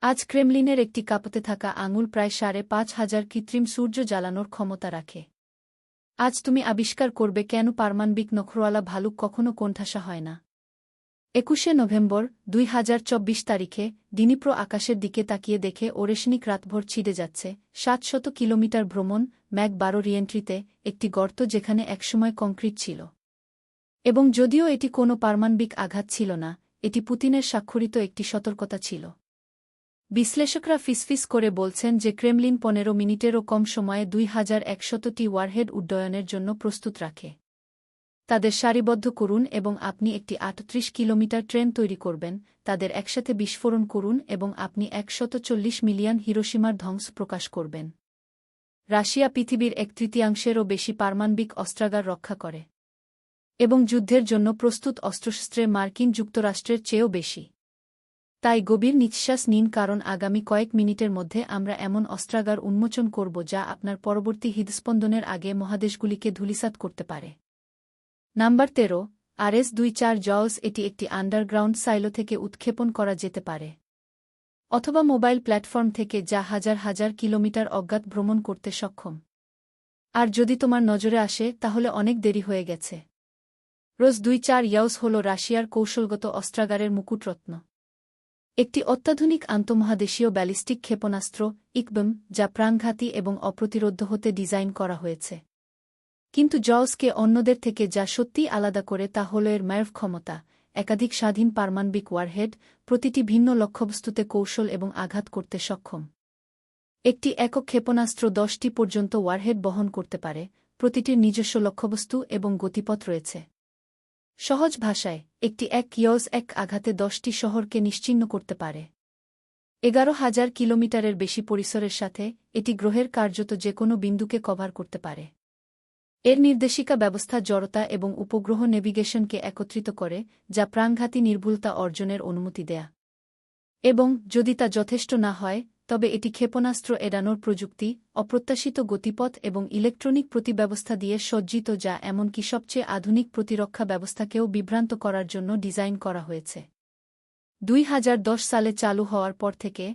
আজ ক্রেমলিনের একটি কাঁপতে থাকা আঙুল প্রায় ৫,৫০০ কৃত্রিম সূর্য জ্বালানোর ক্ষমতা রাখে। আজ তুমি আবিষ্কার করবে কেন পারমাণবিক নখরওয়ালা ভালুক কখনো কোণঠাসা হয় না। ২১শে নভেম্বর ২০২৪ তারিখে ডিনিপ্র আকাশের দিকে তাকিয়ে দেখে ওরেশনিক রাতভর ছিঁড়ে যাচ্ছে ৭০০ কিলোমিটার ভ্রমণ ম্যাক ১২ রিএন্ট্রিতে একটি গর্ত যেখানে একসময় কংক্রিট ছিল। এবং যদিও এটি কোনো পারমাণবিক আঘাত ছিল না, এটি পুতিনের স্বাক্ষরিত একটি সতর্কতা ছিল। বিশ্লেষকরা ফিসফিস করে বলছেন যে ক্রেমলিন ১৫ মিনিটেরও কম সময়ে ২,১০০টি ওয়ারহেড উড্ডয়নের জন্য প্রস্তুত রাখে। তাদের সারিবদ্ধ করুন এবং আপনি একটি ৩৮ কিলোমিটার ট্রেন তৈরি করবেন, তাদের একসাথে বিস্ফোরণ করুন এবং আপনি ১৪০ মিলিয়ন হিরোশিমার ধ্বংস প্রকাশ করবেন। রাশিয়া পৃথিবীর ১/৩ বেশি পারমাণবিক অস্ত্রাগার রক্ষা করে এবং যুদ্ধের জন্য প্রস্তুত অস্ত্রশস্ত্রে মার্কিন যুক্তরাষ্ট্রের চেয়েও বেশি। তাই গভীর নিঃশ্বাস নিন, কারণ আগামী কয়েক মিনিটের মধ্যে আমরা এমন অস্ত্রাগার উন্মোচন করব যা আপনার পরবর্তী হৃদস্পন্দনের আগে মহাদেশগুলিকে ধূলিসাৎ করতে পারে। নাম্বার ১৩ RS-24 জউস এটি একটি আন্ডারগ্রাউন্ড সাইলো থেকে উৎক্ষেপণ করা যেতে পারে, অথবা মোবাইল প্ল্যাটফর্ম থেকে যা হাজার হাজার কিলোমিটার অজ্ঞাত ভ্রমণ করতে সক্ষম। আর যদি তোমার নজরে আসে তাহলে অনেক দেরি হয়ে গেছে। RS-24 জউস হল রাশিয়ার কৌশলগত অস্ত্রাগারের মুকুটরত্ন। একটি অত্যাধুনিক আন্তঃমহাদেশীয় ব্যালিস্টিক ক্ষেপণাস্ত্র ইকবম, যা প্রাণঘাতী এবং অপ্রতিরোধ্য হতে ডিজাইন করা হয়েছে। কিন্তু জউসকে অন্যদের থেকে যা সত্যিই আলাদা করে তা হল এর ম্যারভ ক্ষমতা, একাধিক স্বাধীন পারমাণবিক ওয়ারহেড, প্রতিটি ভিন্ন লক্ষ্যবস্তুতে কৌশল এবং আঘাত করতে সক্ষম। একটি একক ক্ষেপণাস্ত্র ১০টি পর্যন্ত ওয়ারহেড বহন করতে পারে, প্রতিটির নিজস্ব লক্ষ্যবস্তু এবং গতিপথ রয়েছে। সহজ ভাষায়, একটি জউস এক আঘাতে ১০টি শহরকে নিশ্চিহ্ন করতে পারে। ১১,০০০ কিলোমিটারের বেশি পরিসরের সাথে এটি গ্রহের কার্যত যে কোনো বিন্দুকে কভার করতে পারে। এর নির্দেশিকা ব্যবস্থা জড়তা এবং উপগ্রহ নেভিগেশনকে একত্রিত করে, যা প্রাণঘাতী নির্ভুলতা অর্জনের অনুমতি দেয়। এবং যদি তা যথেষ্ট না হয়, তবে এটি ক্ষেপণাস্ত্র এড়ানোর প্রযুক্তি, অপ্রত্যাশিত গতিপথ এবং ইলেকট্রনিক প্রতিব্যবস্থা দিয়ে সজ্জিত, যা এমনকি সবচেয়ে আধুনিক প্রতিরক্ষা ব্যবস্থাকেও বিভ্রান্ত করার জন্য ডিজাইন করা হয়েছে। ২০১০ সালে চালু হওয়ার পর থেকে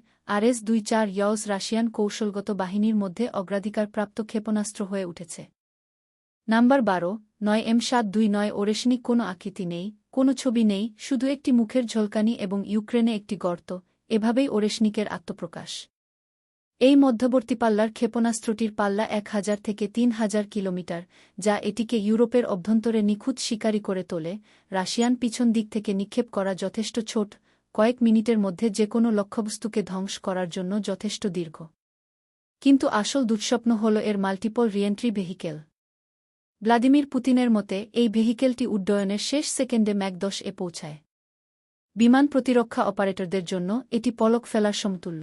RS-24 জউস রাশিয়ান কৌশলগত বাহিনীর মধ্যে অগ্রাধিকারপ্রাপ্ত ক্ষেপণাস্ত্র হয়ে উঠেছে। নাম্বার ১২ 9M729 ওরেশনিক কোনো আকৃতি নেই, কোনো ছবি নেই, শুধু একটি মুখের ঝলকানি এবং ইউক্রেনে একটি গর্ত, এভাবেই ওরেশনিকের আত্মপ্রকাশ। এই মধ্যবর্তী পাল্লার ক্ষেপণাস্ত্রটির পাল্লা ১,০০০ থেকে ৩,০০০ কিলোমিটার, যা এটিকে ইউরোপের অভ্যন্তরে নিখুঁত শিকারি করে তোলে। রাশিয়ান পিছন দিক থেকে নিক্ষেপ করা যথেষ্ট ছোট, কয়েক মিনিটের মধ্যে যে কোনো লক্ষ্যবস্তুকে ধ্বংস করার জন্য যথেষ্ট দীর্ঘ। কিন্তু আসল দুঃস্বপ্ন হল এর মাল্টিপল রিএন্ট্রি ভেহিকেল। ভ্লাদিমির পুতিনের মতে এই ভেহিকেলটি উড্ডয়নের শেষ সেকেন্ডে ম্যাক ১০-এ পৌঁছায়। বিমান প্রতিরক্ষা অপারেটরদের জন্য এটি পলক ফেলার সমতুল্য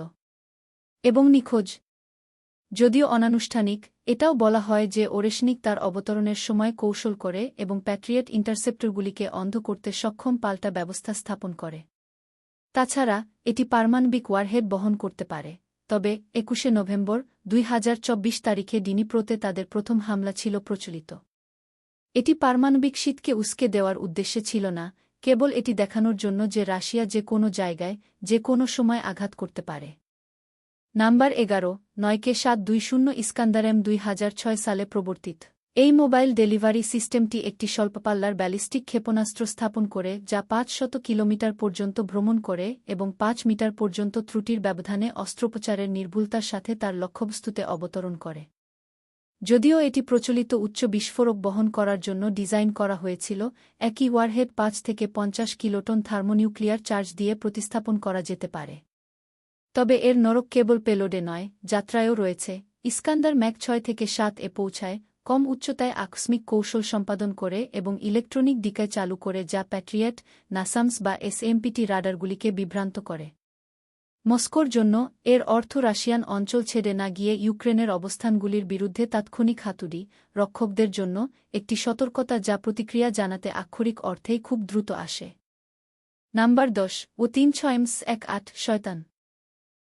এবং নিখোঁজ। যদিও অনানুষ্ঠানিক, এটাও বলা হয় যে ওরেশনিক তার অবতরণের সময় কৌশল করে এবং প্যাট্রিয়েট ইন্টারসেপ্টরগুলিকে অন্ধ করতে সক্ষম পাল্টা ব্যবস্থা স্থাপন করে। তাছাড়া এটি পারমাণবিক ওয়ারহেড বহন করতে পারে। তবে ২১শে নভেম্বর ২০২৪ তারিখে ডিনিপ্রোতে তাদের প্রথম হামলা ছিল প্রচলিত। এটি পারমাণবিক শীতকে উস্কে দেওয়ার উদ্দেশ্যে ছিল না, কেবল এটি দেখানোর জন্য যে রাশিয়া যে কোনো জায়গায়, যে কোনো সময় আঘাত করতে পারে। নাম্বার ১১ ৯K720 ইস্কান্দার-M ২০০৬ সালে প্রবর্তিত। এই মোবাইল ডেলিভারি সিস্টেমটি একটি স্বল্পপাল্লার ব্যালিস্টিক ক্ষেপণাস্ত্র স্থাপন করে যা ৫০০ কিলোমিটার পর্যন্ত ভ্রমণ করে এবং ৫ মিটার পর্যন্ত ত্রুটির ব্যবধানে অস্ত্রোপচারের নির্ভুলতার সাথে তার লক্ষ্যবস্তুতে অবতরণ করে। যদিও এটি প্রচলিত উচ্চ বিস্ফোরক বহন করার জন্য ডিজাইন করা হয়েছিল, একই ওয়ারহেড ৫ থেকে ৫০ কিলোটন থার্মোনিউক্লিয়ার চার্জ দিয়ে প্রতিস্থাপন করা যেতে পারে। তবে এর নরক কেবল পেলোডে নয়, যাত্রায়ও রয়েছে। ইস্কান্দার ম্যাক ৬ থেকে ৭-এ পৌঁছায়, কম উচ্চতায় আকস্মিক কৌশল সম্পাদন করে এবং ইলেকট্রনিক ডিকাই চালু করে যা প্যাট্রিয়েট, নাসামস বা SMPT রাডারগুলিকে বিভ্রান্ত করে। মস্কোর জন্য এর অর্থ রাশিয়ান অঞ্চল ছেড়ে না গিয়ে ইউক্রেনের অবস্থানগুলির বিরুদ্ধে তাৎক্ষণিক হাতুড়ি রক্ষকদের জন্য একটি সতর্কতা, যা প্রতিক্রিয়া জানাতে আক্ষরিক অর্থেই খুব দ্রুত আসে। নাম্বার ১০ ও36M18 শয়তান।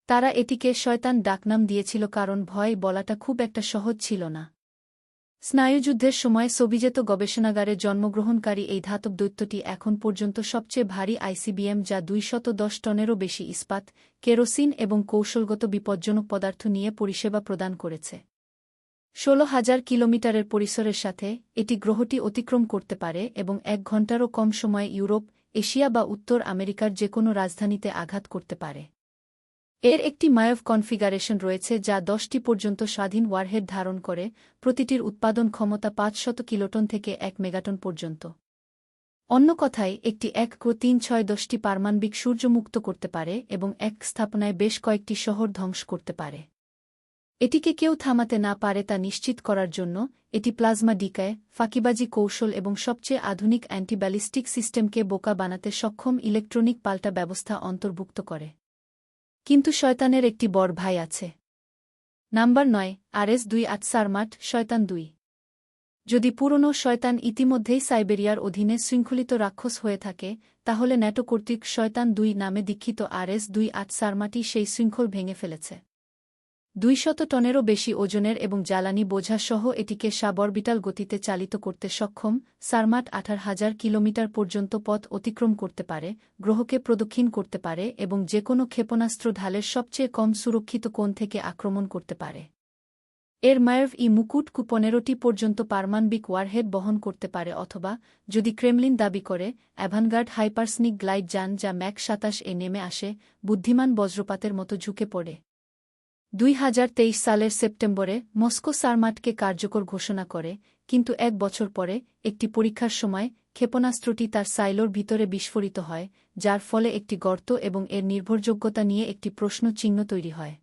তারা এটিকে শয়তান ডাকনাম দিয়েছিল কারণ ভয় বলাটা খুব একটা সহজ ছিল না। স্নায়ুযুদ্ধের সময় সোভিয়েত গবেষণাগারে জন্মগ্রহণকারী এই ধাতব দৈত্যটি এখন পর্যন্ত সবচেয়ে ভারী আইসিবিএম, যা 210 টনেরও বেশি ইস্পাত, কেরোসিন এবং কৌশলগত বিপজ্জনক পদার্থ নিয়ে পরিষেবা প্রদান করেছে। 16,000 কিলোমিটারের পরিসরের সাথে এটি গ্রহটি অতিক্রম করতে পারে এবং 1 ঘণ্টারও কম সময়ে ইউরোপ, এশিয়া বা উত্তর আমেরিকার যেকোনো রাজধানীতে আঘাত করতে পারে। এর একটি মায়ভ কনফিগারেশন রয়েছে যা 10টি পর্যন্ত স্বাধীন ওয়ারহেড ধারণ করে, প্রতিটির উৎপাদন ক্ষমতা 500 কিলোটন থেকে 1 মেগাটন পর্যন্ত। অন্য কথায়, একটি 1.3610টি পারমাণবিক সূর্য মুক্ত করতে পারে এবং এক স্থাপনায় বেশ কয়েকটি শহর ধ্বংস করতে পারে। এটিকে কেউ থামাতে না পারে তা নিশ্চিত করার জন্য এটি প্লাজমা ডিকায়, ফাঁকিবাজি কৌশল এবং সবচেয়ে আধুনিক অ্যান্টিব্যালিস্টিক সিস্টেমকে বোকা বানাতে সক্ষম ইলেকট্রনিক পাল্টা ব্যবস্থা অন্তর্ভুক্ত করে। কিন্তু শয়তানের একটি বড় ভাই আছে। নাম্বার 9, RS-28 সারমাট, শয়তান 2। যদি পুরনো শয়তান ইতিমধ্যেই সাইবেরিয়ার অধীনে শৃঙ্খলিত রাক্ষস হয়ে থাকে, তাহলে ন্যাটো কর্তৃক শয়তান 2 নামে দীক্ষিত RS-28 সারমাটি সেই শৃঙ্খল ভেঙে ফেলেছে। 200 টনেরও বেশি ওজনের এবং জ্বালানি বোঝা সহ এটিকে সাবঅরবিটাল গতিতে চালিত করতে সক্ষম। সারমাট 18,000 কিলোমিটার পর্যন্ত পথ অতিক্রম করতে পারে, গ্রহকে প্রদক্ষিণ করতে পারে এবং যে কোনো ক্ষেপণাস্ত্র ঢালের সবচেয়ে কম সুরক্ষিত কোণ থেকে আক্রমণ করতে পারে। এর মায়ভ-ই মুকুট 15টি পর্যন্ত পারমাণবিক ওয়ারহেড বহন করতে পারে অথবা, যদি ক্রেমলিন দাবি করে, অ্যাভানগার্ড হাইপারসনিক গ্লাইড যান যা ম্যাক 27-এ নেমে আসে, বুদ্ধিমান বজ্রপাতের মতো ঝুঁকে পড়ে। 2023 সালের সেপ্টেম্বরে মস্কো সারমাটকে কার্যকর ঘোষণা করে, কিন্তু 1 বছর পরে একটি পরীক্ষার সময় ক্ষেপণাস্ত্রটি তার সাইলোর ভিতরে বিস্ফোরিত হয়, যার ফলে একটি গর্ত এবং এর নির্ভরযোগ্যতা নিয়ে একটি প্রশ্ন চিহ্ন তৈরি হয়।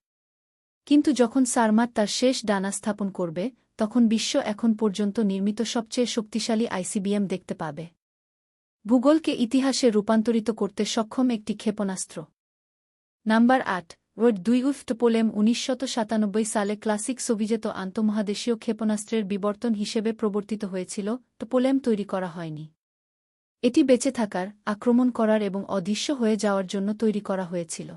কিন্তু যখন সারমাট তার শেষ ডানা স্থাপন করবে, তখন বিশ্ব এখন পর্যন্ত নির্মিত সবচেয়ে শক্তিশালী আইসিবিএম দেখতে পাবে। ভূগোলকে ইতিহাসে রূপান্তরিত করতে সক্ষম একটি ক্ষেপণাস্ত্র। নাম্বার 8, ROD-2 টোপোলেম 1997 সালে ক্লাসিক সোভিয়েত আন্তঃমহাদেশীয় ক্ষেপণাস্ত্রের বিবর্তন হিসেবে প্রবর্তিত হয়েছিল। টোপোলেম তৈরি করা হয়নি। এটি বেঁচে থাকার, আক্রমণ করার এবং অদৃশ্য হয়ে যাওয়ার জন্য তৈরি করা হয়েছিল।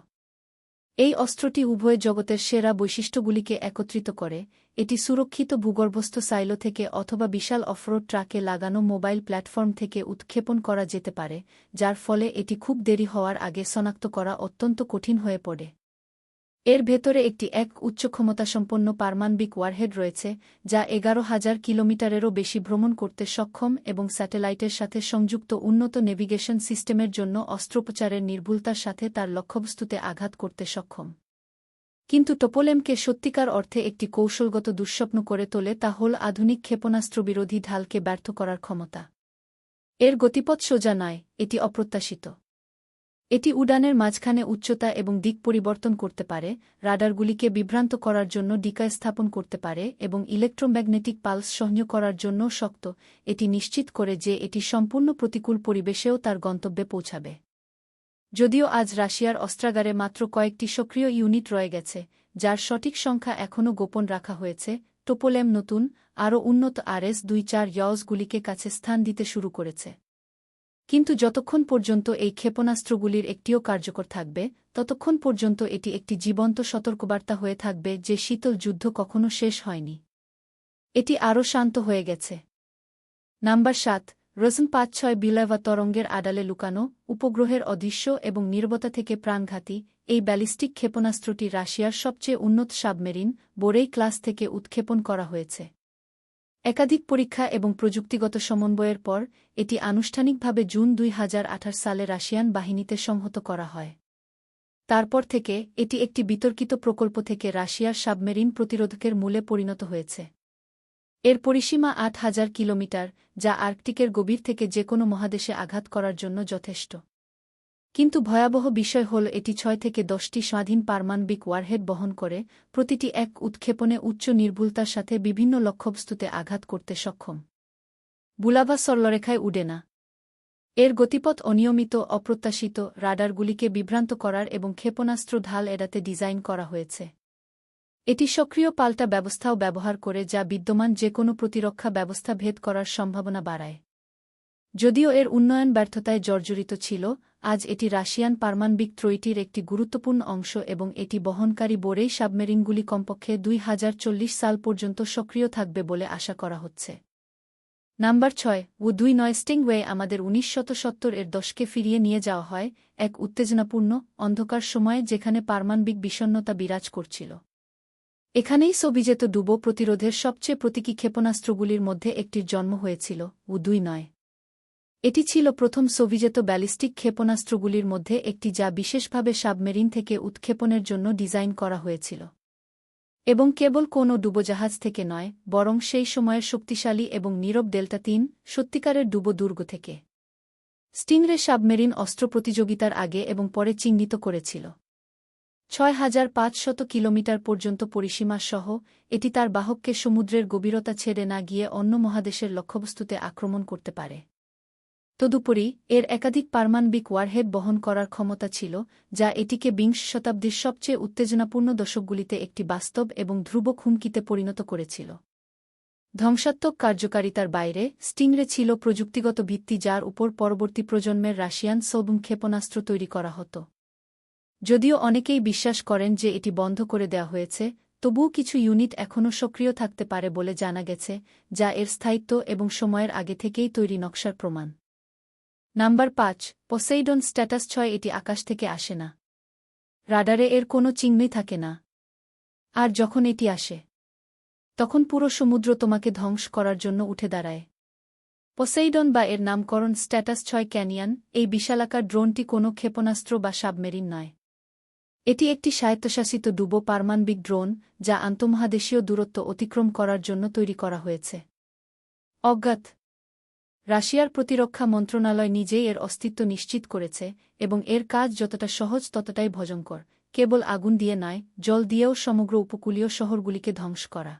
এই অস্ত্রটি উভয় জগতের সেরা বৈশিষ্ট্যগুলিকে একত্রিত করে। এটি সুরক্ষিত ভূগর্ভস্থ সাইলো থেকে অথবা বিশাল অফরোড ট্রাকে লাগানো মোবাইল প্ল্যাটফর্ম থেকে উৎক্ষেপণ করা যেতে পারে, যার ফলে এটি খুব দেরি হওয়ার আগে শনাক্ত করা অত্যন্ত কঠিন হয়ে পড়ে। এর ভেতরে একটি উচ্চ ক্ষমতাসম্পন্ন পারমাণবিক ওয়ারহেড রয়েছে, যা 11,000 কিলোমিটারেরও বেশি ভ্রমণ করতে সক্ষম এবং স্যাটেলাইটের সাথে সংযুক্ত উন্নত নেভিগেশন সিস্টেমের জন্য অস্ত্রোপচারের নির্ভুলতার সাথে তার লক্ষ্যবস্তুতে আঘাত করতে সক্ষম। কিন্তু টোপোলেমকে সত্যিকার অর্থে একটি কৌশলগত দুঃস্বপ্ন করে তোলে তা হল আধুনিক ক্ষেপণাস্ত্রবিরোধী ঢালকে ব্যর্থ করার ক্ষমতা। এর গতিপথ সোজা নয়, এটি অপ্রত্যাশিত। এটি উড়ানের মাঝখানে উচ্চতা এবং দিক পরিবর্তন করতে পারে, রাডারগুলিকে বিভ্রান্ত করার জন্য ডিকায় স্থাপন করতে পারে এবং ইলেকট্রোম্যাগনেটিক পালস সহ্য করার জন্য শক্ত। এটি নিশ্চিত করে যে এটি সম্পূর্ণ প্রতিকূল পরিবেশেও তার গন্তব্যে পৌঁছাবে। যদিও আজ রাশিয়ার অস্ত্রাগারে মাত্র কয়েকটি সক্রিয় ইউনিট রয়ে গেছে, যার সঠিক সংখ্যা এখনও গোপন রাখা হয়েছে, টোপোলেম নতুন, আরও উন্নত RS-24 ইয়জগুলিকে কাছে স্থান দিতে শুরু করেছে। কিন্তু যতক্ষণ পর্যন্ত এই ক্ষেপণাস্ত্রগুলির একটিও কার্যকর থাকবে, ততক্ষণ পর্যন্ত এটি একটি জীবন্ত সতর্কবার্তা হয়ে থাকবে যে শীতল যুদ্ধ কখনো শেষ হয়নি। এটি আরও শান্ত হয়ে গেছে। নাম্বার 7, রোজন 5-6 বিলাভা তরঙ্গের আড়ালে লুকানো, উপগ্রহের অদৃশ্য এবং নীরবতা থেকে প্রাণঘাতী। এই ব্যালিস্টিক ক্ষেপণাস্ত্রটি রাশিয়ার সবচেয়ে উন্নত সাবমেরিন বোরেই ক্লাস থেকে উৎক্ষেপণ করা হয়েছে। একাধিক পরীক্ষা এবং প্রযুক্তিগত সমন্বয়ের পর এটি আনুষ্ঠানিকভাবে জুন 2018 সালে রাশিয়ান বাহিনীতে সংহত করা হয়। তারপর থেকে এটি একটি বিতর্কিত প্রকল্প থেকে রাশিয়ার সাবমেরিন প্রতিরোধকের মূলে পরিণত হয়েছে। এর পরিসীমা 8,000 কিলোমিটার, যা আর্কটিকের গভীর থেকে যে কোনো মহাদেশে আঘাত করার জন্য যথেষ্ট। কিন্তু ভয়াবহ বিষয় হল এটি 6 থেকে 10টি স্বাধীন পারমাণবিক ওয়ারহেড বহন করে, প্রতিটি এক উৎক্ষেপণে উচ্চ নির্ভুলতার সাথে বিভিন্ন লক্ষ্যবস্তুতে আঘাত করতে সক্ষম। বুলাভা সরলরেখায় উড়ে না। এর গতিপথ অনিয়মিত, অপ্রত্যাশিত, রাডারগুলিকে বিভ্রান্ত করার এবং ক্ষেপণাস্ত্র ঢাল এড়াতে ডিজাইন করা হয়েছে। এটি সক্রিয় পাল্টা ব্যবস্থাও ব্যবহার করে, যা বিদ্যমান যে কোনো প্রতিরক্ষা ব্যবস্থা ভেদ করার সম্ভাবনা বাড়ায়। যদিও এর উন্নয়ন ব্যর্থতায় জর্জরিত ছিল, আজ এটি রাশিয়ান পারমাণবিক ত্রয়ীটির একটি গুরুত্বপূর্ণ অংশ এবং এটি বহনকারী বোরেই সাবমেরিনগুলি কমপক্ষে 2040 সাল পর্যন্ত সক্রিয় থাকবে বলে আশা করা হচ্ছে। নাম্বার 6 উ-29 স্টিংওয়ে আমাদের 1970-এর দশকে ফিরিয়ে নিয়ে যাওয়া হয়, এক উত্তেজনাপূর্ণ, অন্ধকার সময়ে যেখানে পারমাণবিক বিষণ্নতা বিরাজ করছিল। এখানেই সোভিয়েত ডুবো প্রতিরোধের সবচেয়ে প্রতীকী ক্ষেপণাস্ত্রগুলির মধ্যে একটির জন্ম হয়েছিল, উ-29। এটি ছিল প্রথম সোভিয়েত ব্যালিস্টিক ক্ষেপণাস্ত্রগুলির মধ্যে একটি যা বিশেষভাবে সাবমেরিন থেকে উৎক্ষেপণের জন্য ডিজাইন করা হয়েছিল। এবং কেবল কোনো ডুবোজাহাজ থেকে নয়, বরং সেই সময়ের শক্তিশালী এবং নীরব ডেল্টা-3 সত্যিকারের ডুবো দুর্গ থেকে। স্টিংরে সাবমেরিন অস্ত্র প্রতিযোগিতার আগে এবং পরে চিহ্নিত করেছিল 6500 কিলোমিটার পর্যন্ত পরিসীমা সহ, এটি তার বাহককে সমুদ্রের গভীরতা ছেড়ে না গিয়ে অন্য মহাদেশের লক্ষ্যবস্তুতে আক্রমণ করতে পারে। তদুপরি, এর একাধিক পারমাণবিক ওয়ারহেড বহন করার ক্ষমতা ছিল, যা এটিকে বিংশ শতাব্দীর সবচেয়ে উত্তেজনাপূর্ণ দশকগুলিতে একটি বাস্তব এবং ধ্রুব হুমকিতে পরিণত করেছিল। ধ্বংসাত্মক কার্যকারিতার বাইরে, স্টিংরে ছিল প্রযুক্তিগত ভিত্তি যার উপর পরবর্তী প্রজন্মের রাশিয়ান সোবম ক্ষেপণাস্ত্র তৈরি করা হতো। যদিও অনেকেই বিশ্বাস করেন যে এটি বন্ধ করে দেওয়া হয়েছে, তবুও কিছু ইউনিট এখনও সক্রিয় থাকতে পারে বলে জানা গেছে, যা এর স্থায়িত্ব এবং সময়ের আগে থেকেই তৈরি নকশার প্রমাণ। নাম্বার 5 পসেইডন স্ট্যাটাস 6 এটি আকাশ থেকে আসে না। রাডারে এর কোনো চিহ্নই থাকে না। আর যখন এটি আসে, তখন পুরো সমুদ্র তোমাকে ধ্বংস করার জন্য উঠে দাঁড়ায়। পসেইডন বা এর নামকরণ স্ট্যাটাস 6 ক্যানিয়ন, এই বিশালাকার ড্রোনটি কোনো ক্ষেপণাস্ত্র বা সাবমেরিন নয়। এটি একটি স্বায়ত্তশাসিত ডুবো পারমাণবিক ড্রোন, যা আন্তঃমহাদেশীয় দূরত্ব অতিক্রম করার জন্য তৈরি করা হয়েছে। অজ্ঞাত। রাশিয়ার প্রতিরক্ষা মন্ত্রণালয় নিজেই এর অস্তিত্ব নিশ্চিত করেছে, এবং এর কাজ যতটা সহজ ততটাই ভয়ঙ্কর, কেবল আগুন দিয়ে নয়, জল দিয়েও সমগ্র উপকূলীয় শহরগুলিকে ধ্বংস করা।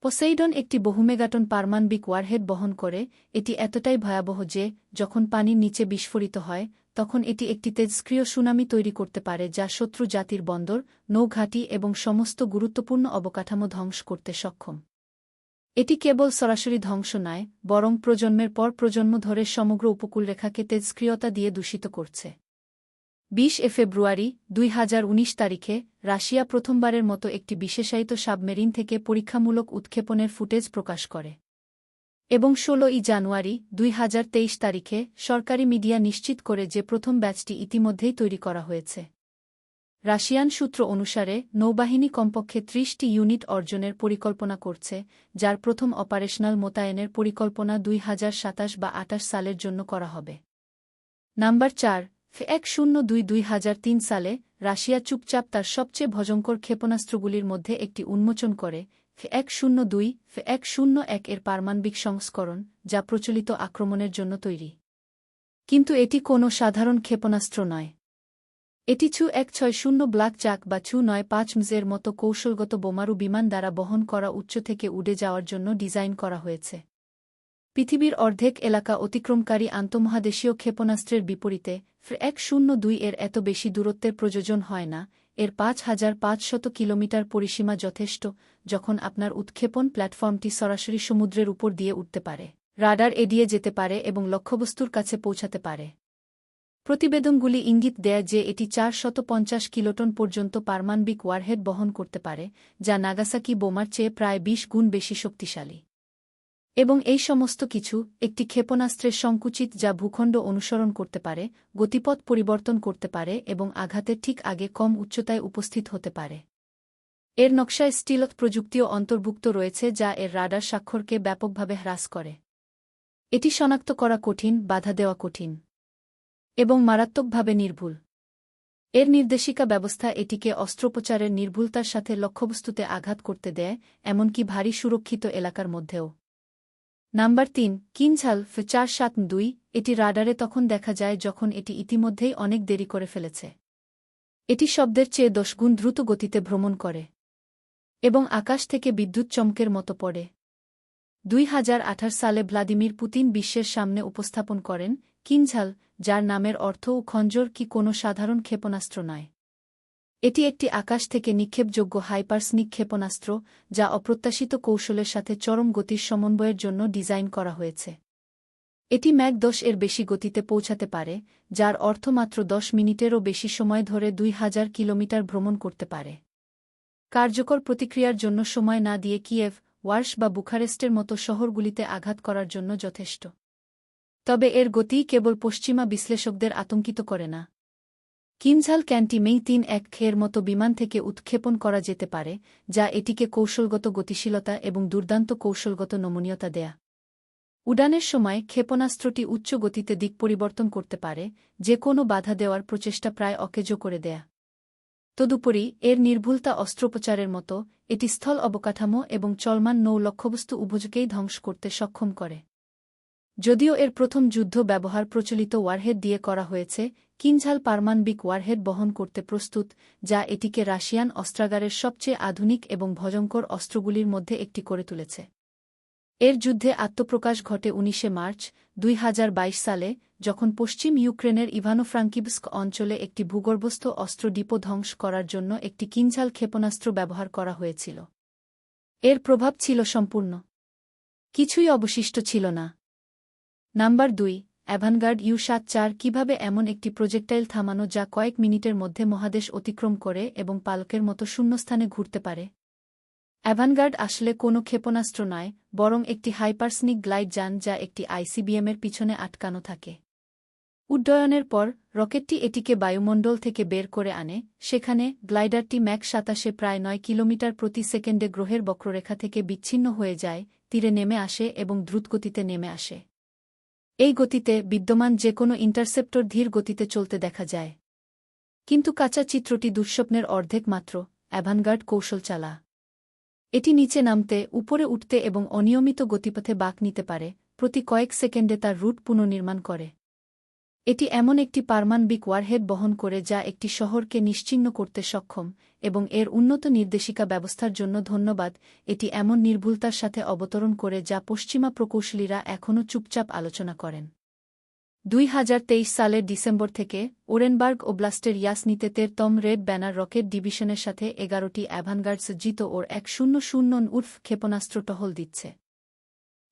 পসেইডন একটি বহুমেগাটন পারমাণবিক ওয়ারহেড বহন করে, এটি এতটাই ভয়াবহ যে, যখন পানির নিচে বিস্ফোরিত হয়, তখন এটি একটি তেজস্ক্রিয় সুনামি তৈরি করতে পারে যা শত্রু জাতির বন্দর, নৌঘাঁটি এবং সমস্ত গুরুত্বপূর্ণ অবকাঠামো ধ্বংস করতে সক্ষম। এটি কেবল সরাসরি ধ্বংস নয়, বরং প্রজন্মের পর প্রজন্ম ধরে সমগ্র উপকূলরেখাকে তেজস্ক্রিয়তা দিয়ে দূষিত করছে। 20 ফেব্রুয়ারি 2019 তারিখে, রাশিয়া প্রথমবারের মতো একটি বিশেষায়িত সাবমেরিন থেকে পরীক্ষামূলক উৎক্ষেপণের ফুটেজ প্রকাশ করে। এবং 16 জানুয়ারি 2023 তারিখে, সরকারি মিডিয়া নিশ্চিত করে যে প্রথম ব্যাচটি ইতিমধ্যেই তৈরি করা হয়েছে। রাশিয়ান সূত্র অনুসারে, নৌবাহিনী কমপক্ষে 30টি ইউনিট অর্জনের পরিকল্পনা করছে, যার প্রথম অপারেশনাল মোতায়েনের পরিকল্পনা 2027 বা 28 সালের জন্য করা হবে। নাম্বার 4 F-102 সালে, রাশিয়া চুপচাপ তার সবচেয়ে ভয়ঙ্কর ক্ষেপণাস্ত্রগুলির মধ্যে একটি উন্মোচন করে, F-102 F-101 এর পারমাণবিক সংস্করণ, যা প্রচলিত আক্রমণের জন্য তৈরি। কিন্তু এটি কোনো সাধারণ ক্ষেপণাস্ত্র নয়। এটি Chu-160 ব্ল্যাক জ্যাক বা Chu-95 এর মতো কৌশলগত বোমারু বিমান দ্বারা বহন করা উচ্চ থেকে উড়ে যাওয়ার জন্য ডিজাইন করা হয়েছে। পৃথিবীর অর্ধেক এলাকা অতিক্রমকারী আন্তঃমহাদেশীয় ক্ষেপণাস্ত্রের বিপরীতে, F-102 এর এত বেশি দূরত্বের প্রয়োজন হয় না, এর 5500 কিলোমিটার পরিসীমা যথেষ্ট, যখন আপনার উৎক্ষেপণ প্ল্যাটফর্মটি সরাসরি সমুদ্রের উপর দিয়ে উঠতে পারে, রাডার এড়িয়ে যেতে পারে এবং লক্ষ্যবস্তুর কাছে পৌঁছাতে পারে। প্রতিবেদনগুলি ইঙ্গিত দেয় যে এটি 450 কিলোটন পর্যন্ত পারমাণবিক ওয়ারহেড বহন করতে পারে, যা নাগাসাকি বোমার চেয়ে প্রায় 20 গুণ বেশি শক্তিশালী। এবং এই সমস্ত কিছু, একটি ক্ষেপণাস্ত্রের সংকুচিত যা ভূখণ্ড অনুসরণ করতে পারে, গতিপথ পরিবর্তন করতে পারে এবং আঘাতের ঠিক আগে কম উচ্চতায় উপস্থিত হতে পারে। এর নকশায় স্টিলথ প্রযুক্তিও অন্তর্ভুক্ত রয়েছে যা এর রাডার স্বাক্ষরকে ব্যাপকভাবে হ্রাস করে। এটি শনাক্ত করা কঠিন, বাধা দেওয়া কঠিন এবং মারাত্মকভাবে নির্ভুল। এর নির্দেশিকা ব্যবস্থা এটিকে অস্ত্রোপচারের নির্ভুলতার সাথে লক্ষ্যবস্তুতে আঘাত করতে দেয়, এমনকি ভারী সুরক্ষিত এলাকার মধ্যেও। নাম্বার 3 কিনঝাল F-472 এটি রাডারে তখন দেখা যায় যখন এটি ইতিমধ্যেই অনেক দেরি করে ফেলেছে। এটি শব্দের চেয়ে 10 গুণ দ্রুত গতিতে ভ্রমণ করে এবং আকাশ থেকে বিদ্যুৎ চমকের মতো পড়ে। 2018 সালে ভ্লাদিমির পুতিন বিশ্বের সামনে উপস্থাপন করেন কিনঝাল, যার নামের অর্থ খঞ্জর কি কোনো সাধারণ ক্ষেপণাস্ত্র নয়। এটি একটি আকাশ থেকে নিক্ষেপযোগ্য হাইপারসনিক ক্ষেপণাস্ত্র, যা অপ্রত্যাশিত কৌশলের সাথে চরম গতির সমন্বয়ের জন্য ডিজাইন করা হয়েছে। এটি ম্যাক 10 এর বেশি গতিতে পৌঁছাতে পারে, যার অর্থ মাত্র 10 মিনিটেরও বেশি সময় ধরে 2000 কিলোমিটার ভ্রমণ করতে পারে। কার্যকর প্রতিক্রিয়ার জন্য সময় না দিয়ে কিয়েভ, ওয়ার্শ বা বুখারেস্টের মতো শহরগুলিতে আঘাত করার জন্য যথেষ্ট। তবে এর গতিই কেবল পশ্চিমা বিশ্লেষকদের আতঙ্কিত করে না। কিনঝাল ক্যান্টি মেই-3-1 এর মতো বিমান থেকে উৎক্ষেপণ করা যেতে পারে, যা এটিকে কৌশলগত গতিশীলতা এবং দুর্দান্ত কৌশলগত নমনীয়তা দেয়া। উড়ানের সময় ক্ষেপণাস্ত্রটি উচ্চ গতিতে দিক পরিবর্তন করতে পারে, যে কোনো বাধা দেওয়ার প্রচেষ্টা প্রায় অকেজো করে দেয়া। তদুপরি এর নির্ভুলতা অস্ত্রোপচারের মতো, এটি স্থল অবকাঠামো এবং চলমান নৌ লক্ষ্যবস্তু উভয়কেই ধ্বংস করতে সক্ষম করে। যদিও এর প্রথম যুদ্ধ ব্যবহার প্রচলিত ওয়ারহেড দিয়ে করা হয়েছে, কিনঝাল পারমাণবিক ওয়ারহেড বহন করতে প্রস্তুত, যা এটিকে রাশিয়ান অস্ত্রাগারের সবচেয়ে আধুনিক এবং ভয়ঙ্কর অস্ত্রগুলির মধ্যে একটি করে তুলেছে। এর যুদ্ধে আত্মপ্রকাশ ঘটে 19 মার্চ 2022 সালে, যখন পশ্চিম ইউক্রেনের ইভানো-ফ্রাঙ্কিভস্ক অঞ্চলে একটি ভূগর্ভস্থ অস্ত্র ডিপো ধ্বংস করার জন্য একটি কিনঝাল ক্ষেপণাস্ত্র ব্যবহার করা হয়েছিল। এর প্রভাব ছিল সম্পূর্ণ। কিছুই অবশিষ্ট ছিল না। নাম্বার 2, অ্যাভানগার্ড ইউ-74 কিভাবে এমন একটি প্রজেক্টাইল থামানো যা কয়েক মিনিটের মধ্যে মহাদেশ অতিক্রম করে এবং পালকের মতো শূন্যস্থানে ঘুরতে পারে? অ্যাভানগার্ড আসলে কোনো ক্ষেপণাস্ত্র নয়, বরং একটি হাইপারসনিক গ্লাইড যান যা একটি আইসিবিএমের পিছনে আটকানো থাকে। উড্ডয়নের পর রকেটটি এটিকে বায়ুমণ্ডল থেকে বের করে আনে, সেখানে গ্লাইডারটি ম্যাক 27-এ প্রায় 9 কিলোমিটার প্রতি সেকেন্ডে গ্রহের বক্ররেখা থেকে বিচ্ছিন্ন হয়ে যায়, তীরে নেমে আসে এবং দ্রুতগতিতে নেমে আসে। এই গতিতে বিদ্যমান যে কোনো ইন্টারসেপ্টর ধীর গতিতে চলতে দেখা যায়। কিন্তু কাঁচা চিত্রটি দুঃস্বপ্নের অর্ধেক মাত্র। অ্যাভানগার্ড কৌশল চালা। এটি নিচে নামতে, উপরে উঠতে এবং অনিয়মিত গতিপথে বাঁক নিতে পারে, প্রতি কয়েক সেকেন্ডে তার রুট পুনর্নির্মাণ করে। এটি এমন একটি পারমাণবিক ওয়ারহেড বহন করে যা একটি শহরকে নিশ্চিহ্ন করতে সক্ষম, এবং এর উন্নত নির্দেশিকা ব্যবস্থার জন্য ধন্যবাদ, এটি এমন নির্ভুলতার সাথে অবতরণ করে যা পশ্চিমা প্রকৌশলীরা এখনও চুপচাপ আলোচনা করেন। 2023 সালের ডিসেম্বর থেকে ওরেনবার্গ ওব্লাস্টের ইয়াসনিতেতের রেড ব্যানার রকেট ডিভিশনের সাথে 11টি অ্যাভানগার্ড সজ্জিত ওর 100 উর্ফ ক্ষেপণাস্ত্র টহল দিচ্ছে।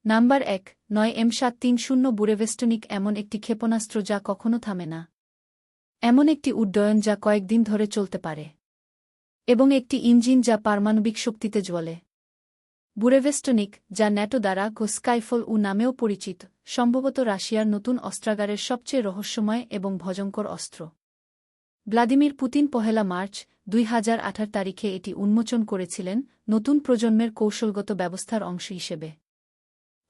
নাম্বার 1, 9 M730 বুরেভেস্টনিক এমন একটি ক্ষেপণাস্ত্র যা কখনো থামে না। এমন একটি উড্ডয়ন যা কয়েকদিন ধরে চলতে পারে। এবং একটি ইঞ্জিন যা পারমাণবিক শক্তিতে জ্বলে। বুরেভেস্টনিক, যা ন্যাটো দ্বারা স্কাইফল নামেও পরিচিত, সম্ভবত রাশিয়ার নতুন অস্ত্রাগারের সবচেয়ে রহস্যময় এবং ভয়ঙ্কর অস্ত্র। ভ্লাদিমির পুতিন 1 মার্চ 2018 তারিখে এটি উন্মোচন করেছিলেন, নতুন প্রজন্মের কৌশলগত ব্যবস্থার অংশ হিসেবে।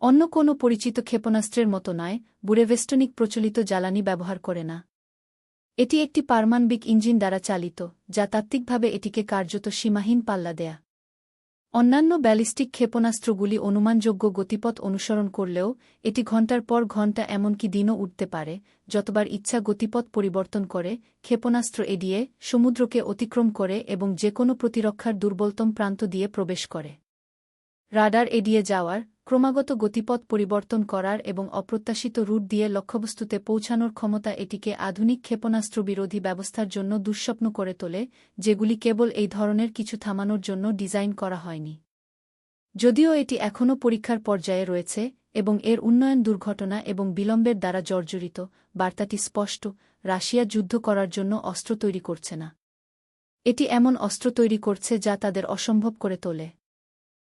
অন্য কোনো পরিচিত ক্ষেপণাস্ত্রের মতো নয়, বুরেভেস্টনিক প্রচলিত জ্বালানি ব্যবহার করে না। এটি একটি পারমাণবিক ইঞ্জিন দ্বারা চালিত, যা তাত্ত্বিকভাবে এটিকে কার্যত সীমাহীন পাল্লা দেয়া। অন্যান্য ব্যালিস্টিক ক্ষেপণাস্ত্রগুলি অনুমানযোগ্য গতিপথ অনুসরণ করলেও, এটি ঘণ্টার পর ঘণ্টা এমনকি দিনও উঠতে পারে, যতবার ইচ্ছা গতিপথ পরিবর্তন করে, ক্ষেপণাস্ত্র এড়িয়ে, সমুদ্রকে অতিক্রম করে এবং যে কোনো প্রতিরক্ষার দুর্বলতম প্রান্ত দিয়ে প্রবেশ করে। রাডার এড়িয়ে যাওয়ার, ক্রমাগত গতিপথ পরিবর্তন করার এবং অপ্রত্যাশিত রুট দিয়ে লক্ষ্যবস্তুতে পৌঁছানোর ক্ষমতা এটিকে আধুনিক ক্ষেপণাস্ত্র বিরোধী ব্যবস্থার জন্য দুঃস্বপ্ন করে তোলে, যেগুলি কেবল এই ধরনের কিছু থামানোর জন্য ডিজাইন করা হয়নি। যদিও এটি এখনও পরীক্ষার পর্যায়ে রয়েছে এবং এর উন্নয়ন দুর্ঘটনা এবং বিলম্বের দ্বারা জর্জরিত, বার্তাটি স্পষ্ট: রাশিয়া যুদ্ধ করার জন্য অস্ত্র তৈরি করছে না। এটি এমন অস্ত্র তৈরি করছে যা তাদের অসম্ভব করে তোলে।